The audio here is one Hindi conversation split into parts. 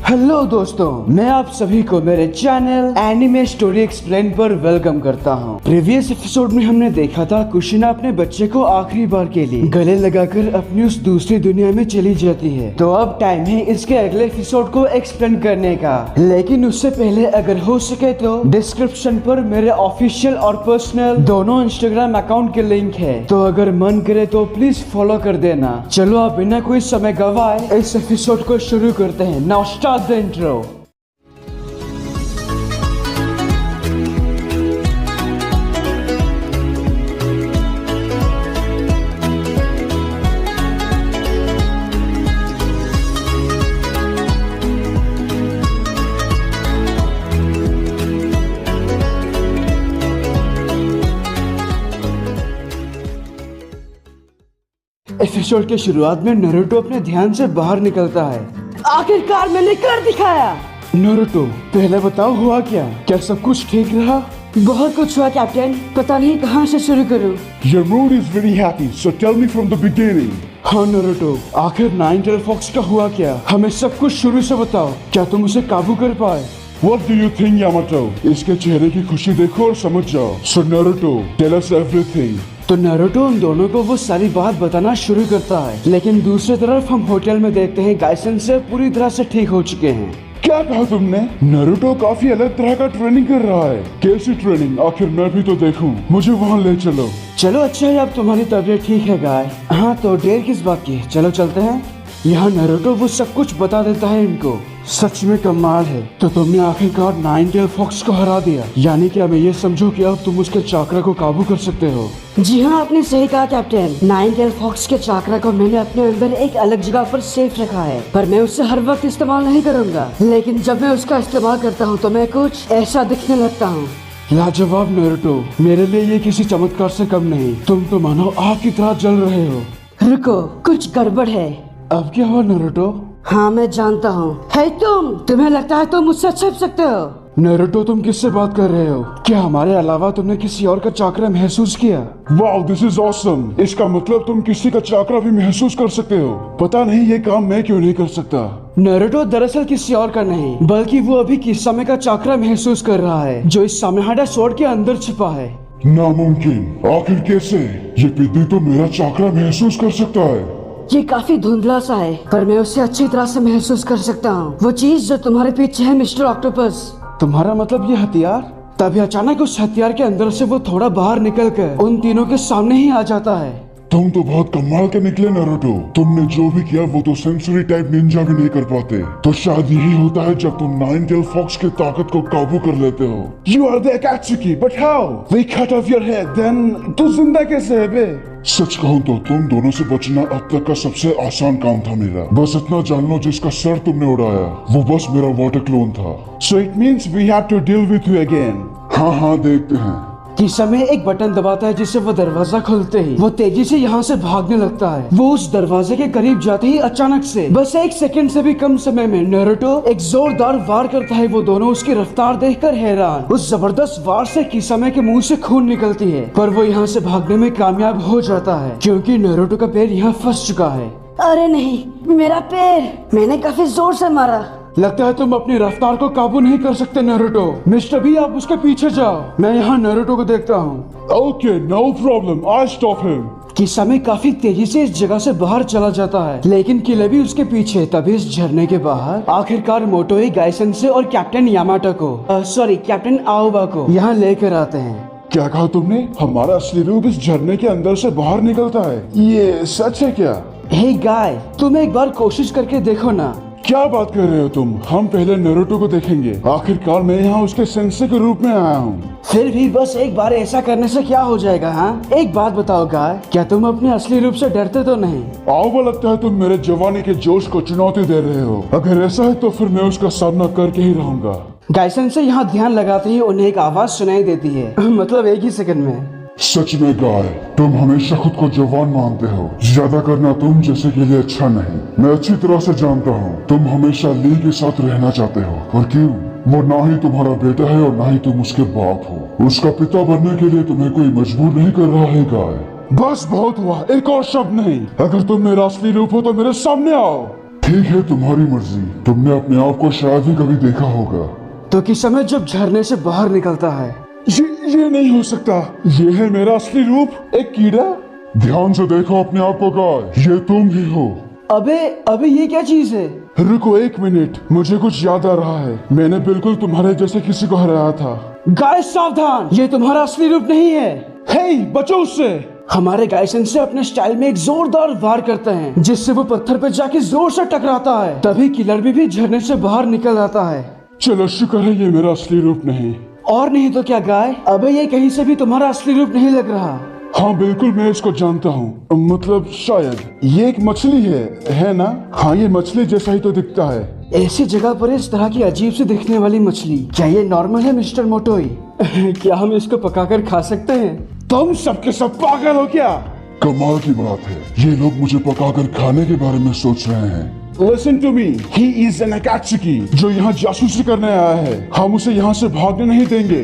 हेलो दोस्तों, मैं आप सभी को मेरे चैनल एनिमे स्टोरी एक्सप्लेन पर वेलकम करता हूं। प्रीवियस एपिसोड में हमने देखा था कुशिना अपने बच्चे को आखिरी बार के लिए गले लगाकर अपनी उस दूसरी दुनिया में चली जाती है। तो अब टाइम है इसके अगले एपिसोड को एक्सप्लेन करने का। लेकिन उससे पहले अगर हो सके तो डिस्क्रिप्शन पर मेरे ऑफिशियल और पर्सनल दोनों इंस्टाग्राम अकाउंट के लिंक है, तो अगर मन करे तो प्लीज फॉलो कर देना। चलो अब बिना कोई समय गवाए इस एपिसोड को शुरू करते हैं। Now start the intro. Episode के शुरुआत में नारुतो अपने ध्यान से बाहर निकलता है। आखिरकार मैंने कर दिखाया। नारुतो, पहले बताओ हुआ क्या सब कुछ ठीक रहा? बहुत कुछ हुआ कैप्टन, पता नहीं कहाँ से शुरू करूँ। Your mood is very happy, so tell me from the beginning. हाँ नारुतो, आखिर नाइन टेल फॉक्स का हुआ क्या? हमें सब कुछ शुरू से बताओ। क्या तुम उसे काबू कर पाए? What do you think, Yamato? इसके चेहरे की खुशी देखो और समझ जाओ। So Naruto, tell us everything. तो नारुतो उन दोनों को वो सारी बात बताना शुरू करता है। लेकिन दूसरी तरफ हम होटल में देखते हैं गाइसन से पूरी तरह से ठीक हो चुके हैं। क्या कहा तुमने? नारुतो काफी अलग तरह का ट्रेनिंग कर रहा है। कैसी ट्रेनिंग? आखिर मैं भी तो देखूं। मुझे वहाँ ले चलो। चलो अच्छा है, अब तुम्हारी तबीयत ठीक है गाय। हाँ तो देर किस बात की, चलो चलते हैं। यहाँ नारुतो वो सब कुछ बता देता है इनको। सच में कमाल है, तो तुमने आखिरकार नाइन टेल फॉक्स को हरा दिया। यानी कि अब ये समझो कि अब तुम उसके चाकरा को काबू कर सकते हो। जी हाँ, आपने सही कहा कैप्टन। नाइन टेल फॉक्स के चाकरा को मैंने अपने अंदर एक अलग जगह पर सेफ रखा है, पर मैं उसे हर वक्त इस्तेमाल नहीं करूँगा। लेकिन जब मैं उसका इस्तेमाल करता हूँ तो मैं कुछ ऐसा दिखने लगता हूँ। लाजवाब नारुतो, मेरे लिए ये किसी चमत्कार से कम नहीं। तुम तो मानो आग की तरह जल रहे हो। रुको, कुछ गड़बड़ है। अब क्या हुआ नारुतो? हाँ मैं जानता हूँ। है तुम्हें लगता है तुम मुझसे छिप सकते हो? नारुतो, तुम किससे बात कर रहे हो? क्या हमारे अलावा तुमने किसी और का चाकरा महसूस किया? Wow, this is awesome. इसका मतलब तुम किसी का चाकरा भी महसूस कर सकते हो। पता नहीं ये काम मैं क्यों नहीं कर सकता। नारुतो दरअसल किसी और का नहीं, बल्कि वो अभी किसामे का चाकरा महसूस कर रहा है, जो इस सामेहाडा स्वॉर्ड के अंदर छिपा है। नामुमकिन, आखिर कैसे? ये पिद्दी तो मेरा चाकरा महसूस कर सकता है। ये काफी धुंधला सा है, पर मैं उसे अच्छी तरह से महसूस कर सकता हूँ। वो चीज जो तुम्हारे पीछे है मिस्टर ऑक्टोपस। तुम्हारा मतलब ये हथियार? तभी अचानक उस हथियार के अंदर से वो थोड़ा बाहर निकलकर उन तीनों के सामने ही आ जाता है। तुम तो बहुत कमाल के निकले नारुतो। तुमने जो भी किया वो तो सेंसरी टाइप निंजा भी नहीं कर पाते। तो शायद यही होता है जब तुम नाइन टेल फॉक्स की ताकत को काबू कर लेते हो। You are the Akatsuki, but how? We cut off your head, then तू जिंदा कैसे है बे? सच कहूँ तो तुम दोनों से बचना अब तक का सबसे आसान काम था मेरा। बस इतना जान लो, जिसका सर तुमने उड़ाया वो बस मेरा वाटर क्लोन था। So it means we have to deal with you again. हाँ देखते हैं। किसामे एक बटन दबाता है जिससे वो दरवाजा खुलते ही वो तेजी से यहाँ से भागने लगता है। वो उस दरवाजे के करीब जाते ही अचानक से बस एक सेकंड से भी कम समय में नारुतो एक जोरदार वार करता है। वो दोनों उसकी रफ्तार देखकर हैरान। उस जबरदस्त वार से किसामे के मुंह से खून निकलती है, पर वो यहाँ से भागने में कामयाब हो जाता है क्योंकि नारुतो का पैर यहाँ फंस चुका है। अरे नहीं, मेरा पैर! मैंने काफी जोर से मारा। लगता है तुम अपनी रफ्तार को काबू नहीं कर सकते नारुतो। मिस्टर भी आप उसके पीछे जाओ, मैं यहाँ नारुतो को देखता हूँ। Okay, no problem, I'll stop him. किसामे काफी तेजी से इस जगह से बाहर चला जाता है, लेकिन किले भी उसके पीछे। तभी इस झरने के बाहर आखिरकार मोटोई गाइसन से और कैप्टन यामाटो को सॉरी कैप्टन आओबा को यहाँ लेकर आते हैं। क्या कहा तुमने? हमारा असली रूप इस झरने के अंदर से बाहर निकलता है? ये सच है क्या? हे गाय, तुम एक बार कोशिश करके देखो ना। क्या बात कर रहे हो तुम? हम पहले नारुतो को देखेंगे। आखिरकार मैं यहाँ उसके सेंसे के रूप में आया हूँ। फिर भी बस एक बार ऐसा करने से क्या हो जाएगा? हाँ एक बात बताओ गाय, क्या तुम अपने असली रूप से डरते तो नहीं? आओ, लगता है तुम मेरे जवानी के जोश को चुनौती दे रहे हो। अगर ऐसा है तो फिर मैं उसका सामना करके ही रहूंगा। गाइसन से यहाँ ध्यान लगाते ही उन्हें एक आवाज सुनाई देती है मतलब एक ही सेकंड में। सच में गाय, तुम हमेशा खुद को जवान मानते हो। ज्यादा करना तुम जैसे के लिए अच्छा नहीं। मैं अच्छी तरह से जानता हूँ तुम हमेशा ली के साथ रहना चाहते हो। और क्यों? वो ना ही तुम्हारा बेटा है और ना ही तुम उसके बाप हो। उसका पिता बनने के लिए तुम्हें कोई मजबूर नहीं कर रहा है गाय। बस बहुत हुआ, एक और शब्द नहीं। अगर तुम मेरा असली रूप हो तो मेरे सामने आओ। ठीक है, तुम्हारी मर्जी। तुमने अपने आप को शायद ही कभी देखा होगा। तो किसमें जब झरने से बाहर निकलता है। ये नहीं हो सकता। ये है मेरा असली रूप, एक कीड़ा। ध्यान से देखो अपने आप को गाय, ये तुम ही हो। अबे अबे ये क्या चीज है। रुको 1 मिनट, मुझे कुछ याद आ रहा है। मैंने बिल्कुल तुम्हारे जैसे किसी को हराया था। गाय सावधान, ये तुम्हारा असली रूप नहीं है। हे बचो उससे। हमारे गायसन से अपने स्टाइल में एक जोरदार वार करते हैं जिससे वो पत्थर पे जाके जोर से टकराता है। तभी किलर भी झरने से बाहर निकल आता है। चलो शुक्र है ये मेरा असली रूप नहीं। और नहीं तो क्या गाय, अबे ये कहीं से भी तुम्हारा असली रूप नहीं लग रहा। हाँ बिल्कुल, मैं इसको जानता हूँ। मतलब शायद ये एक मछली है ना? हाँ, ये मछली जैसा ही तो दिखता है। ऐसी जगह पर इस तरह की अजीब से दिखने वाली मछली, क्या ये नॉर्मल है मिस्टर मोटोई? क्या हम इसको पकाकर खा सकते हैं? तुम सबके सब पागल हो क्या? कमाल की बात है, ये लोग मुझे पकाकर खाने के बारे में सोच रहे हैं। Listen to me, he is an Akatsuki, जो यहाँ जासूसी करने आया है। हम उसे यहाँ से भागने नहीं देंगे।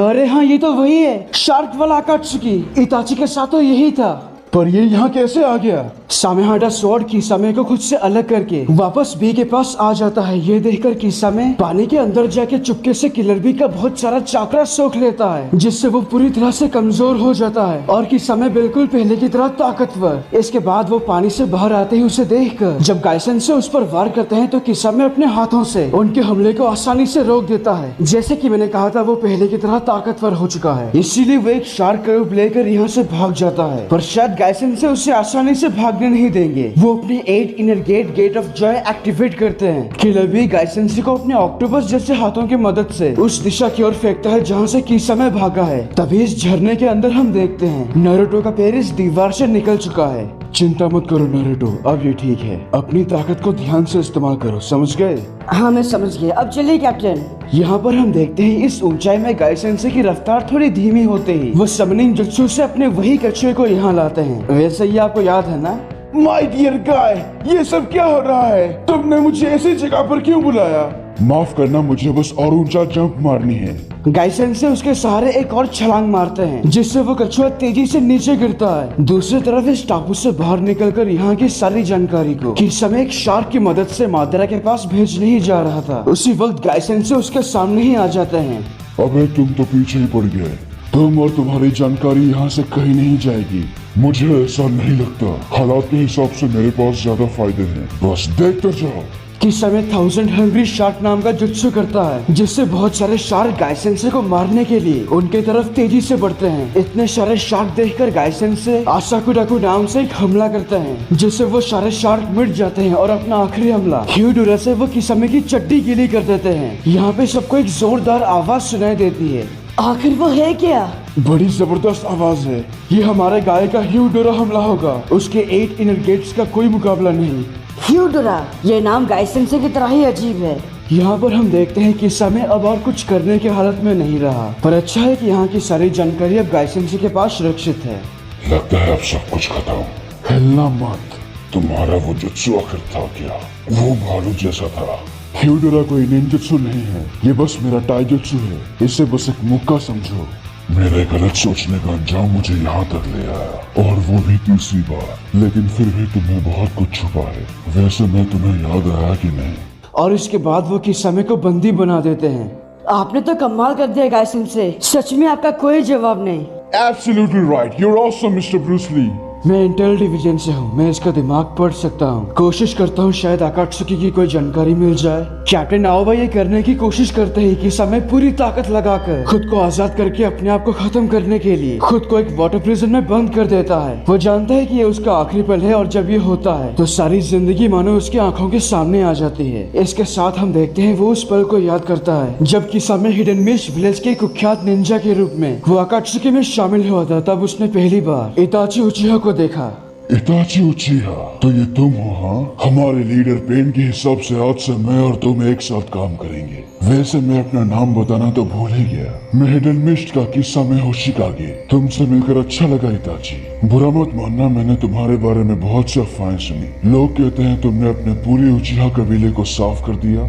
अरे हाँ, ये तो वही है, शार्क वाला अकात्सुकी। इताची के साथ तो यही था। पर ये यहाँ कैसे आ गया? सामेहाडा स्वॉर्ड किसामे को खुद से अलग करके वापस बी के पास आ जाता है। ये देखकर किसामे पानी के अंदर जाके चुपके से किलर बी का बहुत सारा चाकरा सोख लेता है, जिससे वो पूरी तरह से कमजोर हो जाता है और किसामे बिल्कुल पहले की तरह ताकतवर। इसके बाद वो पानी से बाहर आते ही उसे देखकर जब गायसन से उस पर वार करते हैं तो किसामे अपने हाथों से उनके हमले को आसानी से रोक देता है। जैसे कि मैंने कहा था, वो पहले की तरह ताकतवर हो चुका है, इसीलिए वो एक शार्क का रूप लेकर यहाँ से भाग जाता है। पर शायद गायसन से उसे आसानी से भागने नहीं देंगे। वो अपने 8 inner gate of joy activate करते हैं। किलर बी गायसेंसी को अपने ऑक्टोपस जैसे हाथों की मदद से उस दिशा की ओर फेंकता है जहाँ से किसामे भागा है। तभी इस झरने के अंदर हम देखते हैं नारुतो का पैर इस दीवार से निकल चुका है। चिंता मत करो नारुतो, अब ये ठीक है। अपनी ताकत को ध्यान से इस्तेमाल करो, समझ गए? हाँ मैं समझ गया, अब चलिए कैप्टन। यहाँ पर हम देखते हैं इस ऊंचाई में गायसेंसी की रफ्तार थोड़ी धीमी होते ही वो समनिंग जुत्सु से अपने वही कछुए को यहाँ लाते हैं। वैसे ही आपको याद है ना? माय डियर गाय, ये सब क्या हो रहा है? तुमने मुझे ऐसी जगह पर क्यों बुलाया? माफ करना, मुझे बस और ऊंचा जंप मारनी है। गायसन से उसके सहारे एक और छलांग मारते हैं जिससे वो कछुआ तेजी से नीचे गिरता है। दूसरी तरफ इस टापू से बाहर निकलकर यहाँ की सारी जानकारी को किसामे एक शार्क की मदद से मादरा के पास भेजने ही जा रहा था। उसी वक्त गायसन से उसके सामने ही आ जाते हैं। अबे तुम तो पीछे ही पड़ गए। तुम और तुम्हारी जानकारी यहाँ से कहीं नहीं जाएगी। मुझे ऐसा नहीं लगता। हालात के हिसाब से मेरे पास ज्यादा फायदे हैं, बस देखते जाओ। किसामे 1000 हंग्री शार्क नाम का जुत्सु करता है जिससे बहुत सारे शार्क गायसेंसे को मारने के लिए उनके तरफ तेजी से बढ़ते हैं। इतने सारे शार्क देखकर गायसेंसे आसाकुडाकु नाम से एक हमला करते हैं जिससे वो सारे शार्क मिट जाते हैं और अपना आखिरी हमला ह्यूडुरा से वो किसामे की चड्डी गीली कर देते हैं। यहाँ पे सबको एक जोरदार आवाज सुनाई देती है। आखिर वो है क्या? बड़ी जबरदस्त आवाज है। ये हमारे गाय का ह्यूडुरा हमला होगा। उसके 8 इनर गेट्स का कोई मुकाबला नहीं। ह्यूडुरा, ये नाम गायसेंसे की तरह ही अजीब है। यहाँ पर हम देखते हैं कि समय अब और कुछ करने की हालत में नहीं रहा, पर अच्छा है कि यहाँ की सारी जानकारी अब गायसेंसे के पास सुरक्षित है। लगता है अब सब कुछ खत्म। हिलना मत। तुम्हारा वो जुत्सु आखिर था क्या? वो भालू जैसा था। ह्यूडुरा कोई निंजुत्सु नहीं है, ये बस मेरा टाइजुत्सु है। इसे बस एक मुक्का समझो। मेरे गलत सोचने का अंजाम मुझे यहाँ तक ले आया, और वो भी तीसरी बार। लेकिन फिर भी तुम्हें बहुत कुछ छुपा है। वैसे मैं तुम्हें याद आया कि नहीं? और इसके बाद वो किसामे को बंदी बना देते हैं। आपने तो कमाल कर दिया गायसेंसे, सच में आपका कोई जवाब नहीं। Absolutely right. You're awesome, Mr. Bruce Lee. मैं इंटेल डिवीजन से हूँ, मैं इसका दिमाग पढ़ सकता हूँ। कोशिश करता हूँ शायद आकात्सुकी की कोई जानकारी मिल जाए। कैप्टन आओबा ये करने की कोशिश करते हैं कि समय पूरी ताकत लगाकर खुद को आजाद करके अपने आप को खत्म करने के लिए खुद को एक वाटर प्रिजन में बंद कर देता है। वो जानता है कि ये उसका आखिरी पल है और जब ये होता है तो सारी जिंदगी मानो उसकी आंखों के सामने आ जाती है। इसके साथ हम देखते हैं वो उस पल को याद करता है जब किसामे हिडन मिस्ट विलेज के कुख्यात निंजा के रूप में वो आकात्सुकी में शामिल हुआ था। तब उसने पहली बार इताची उचिहा को देखा। इताची उचिहा, तो ये तुम हो? हाँ, हमारे लीडर पेन के हिसाब से आज से मैं और तुम एक साथ काम करेंगे। वैसे मैं अपना नाम बताना तो भूल ही गया। मैं हिडन मिस्ट का किस्सा में होशिकागे। तुमसे मिलकर अच्छा लगा इताची। बुरा मत मानना, मैंने तुम्हारे बारे में बहुत सी अफवाहें सुनी। लोग कहते हैं तुमने अपने पूरे उचिहा कबीले को साफ कर दिया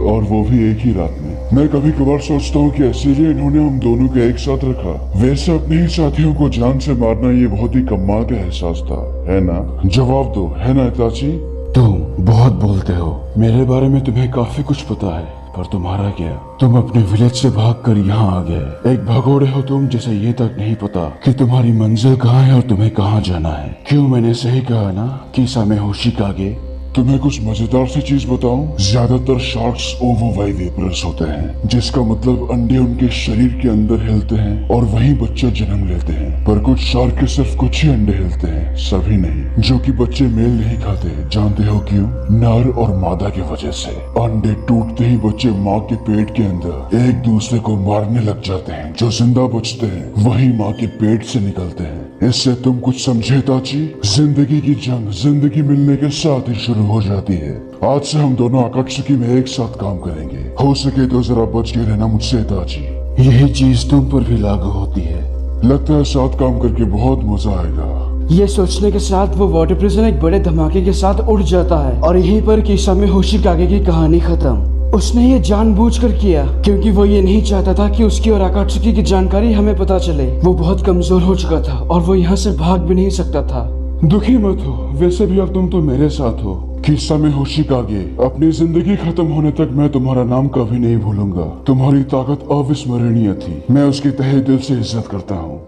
और वो भी एक ही रात में। मैं कभी कभार सोचता हूँ कि इसीलिए इन्होंने हम दोनों को एक साथ रखा। वैसे अपने ही साथियों को जान से मारना ये बहुत ही कमाल का एहसास था, है ना? जवाब दो, है ना इताची? तुम बहुत बोलते हो, मेरे बारे में तुम्हें काफी कुछ पता है, पर तुम्हारा क्या? तुम अपने विलेज से भागकर यहाँ आ गए। एक भगोड़े हो तुम जिसे ये तक नहीं पता कि तुम्हारी मंजिल कहाँ है और तुम्हें कहाँ जाना है। क्यों मैंने सही कहा ना कि सामे होशिकागे? तुम्हें कुछ मजेदार सी चीज बताऊं? ज्यादातर शार्क्स ओवोवाइविपरस होते हैं, जिसका मतलब अंडे उनके शरीर के अंदर हिलते हैं और वहीं बच्चे जन्म लेते हैं। पर कुछ शार्क के सिर्फ कुछ ही अंडे हिलते हैं, सभी नहीं। जो कि बच्चे मेल नहीं खाते। जानते हो क्यों? नर और मादा की वजह से। अंडे टूटते ही बच्चे माँ के पेट के अंदर एक दूसरे को मारने लग जाते हैं। जो जिंदा बचते हैं वही माँ के पेट से निकलते हैं। इससे तुम कुछ समझे ताची? जिंदगी की जंग जिंदगी मिलने के साथ ही शुरू हो जाती है। आज से हम दोनों आकात्सुकी में एक साथ काम करेंगे। हो सके तो जरा बच के रहना मुझसे ताची। यही चीज तुम पर भी लागू होती है। लगता है साथ काम करके बहुत मजा आएगा। ये सोचने के साथ वो वाटर प्रिजन एक बड़े धमाके के साथ उड़ जाता है और यहीं पर किसामे होशिकागे की कहानी खत्म। उसने ये जानबूझकर किया क्योंकि वो ये नहीं चाहता था कि उसकी और आकात्सुकी की जानकारी हमें पता चले। वो बहुत कमजोर हो चुका था और वो यहाँ से भाग भी नहीं सकता था। दुखी मत हो, वैसे भी अब तुम तो मेरे साथ हो। किसामे होशिकागे, अपनी जिंदगी खत्म होने तक मैं तुम्हारा नाम कभी नहीं भूलूंगा। तुम्हारी ताकत अविस्मरणीय थी, मैं उसकी तहे दिल से इज्जत करता हूँ।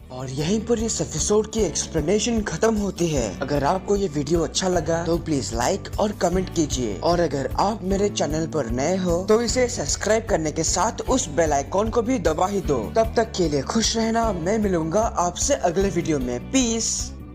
और यहीं पर इस एपिसोड की एक्सप्लेनेशन खत्म होती है। अगर आपको ये वीडियो अच्छा लगा तो प्लीज लाइक और कमेंट कीजिए, और अगर आप मेरे चैनल पर नए हो तो इसे सब्सक्राइब करने के साथ उस बेल आइकॉन को भी दबा ही दो। तब तक के लिए खुश रहना। मैं मिलूंगा आपसे अगले वीडियो में। पीस।